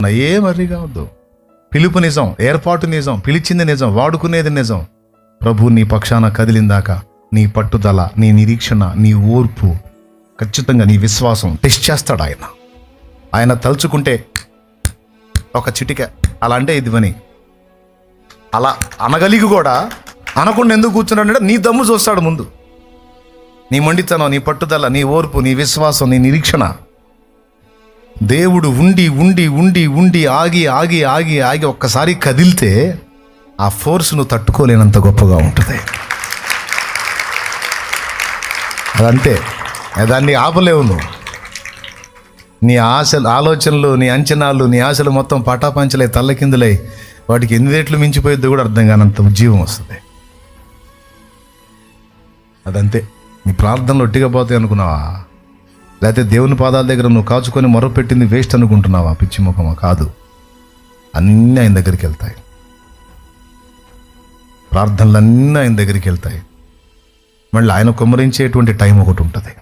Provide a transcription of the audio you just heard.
ఏ worry కావద్దు. పిలుపు నిజం, ఏర్పాటు నిజం, పిలిచింది నిజం, వాడుకునేది నిజం. ప్రభు నీ పక్షాన కదిలిందాక నీ పట్టుదల, నీ నిరీక్షణ, నీ ఓర్పు, ఖచ్చితంగా నీ విశ్వాసం టెస్ట్ చేస్తాడు ఆయన. ఆయన తలుచుకుంటే ఒక చిటిక అలా అంటే ఇది పని అలా అనగలిగి కూడా అనకుండా ఎందుకు కూర్చున్నాడంటే నీ దమ్ము చూస్తాడు ముందు. నీ మొండితనం, నీ పట్టుదల, నీ ఓర్పు, నీ విశ్వాసం, నీ నిరీక్షణ. దేవుడు ఉండి ఉండి ఉండి ఉండి ఆగి ఆగి ఆగి ఆగి ఒక్కసారి కదిలితే ఆ ఫోర్స్ను తట్టుకోలేనంత గొప్పగా ఉంటుంది. అదంతే, దాన్ని ఆపలేవు నువ్వు. నీ ఆలోచనలు, నీ అంచనాలు, నీ ఆశలు మొత్తం పటాపంచలై తల్లకిందులై వాటికి ఎన్ని రేట్లు మించిపోయిద్దో కూడా అర్థం కానంత ఉజ్జీవం వస్తుంది. అదంతే. నీ ప్రార్థనలు ఒట్టిగా పోతాయి అనుకున్నావా? లేకపోతే దేవుని పాదాల దగ్గర నువ్వు కాచుకొని మొరపెట్టింది వేస్ట్ అనుకుంటున్నావా? పిచ్చి ముఖమా? కాదు, అన్నీ ఆయన దగ్గరికి వెళ్తాయి. ప్రార్థనలన్నీ ఆయన దగ్గరికి వెళ్తాయి. మళ్ళీ ఆయన కుమ్మరించేటువంటి టైం ఒకటి ఉంటుంది.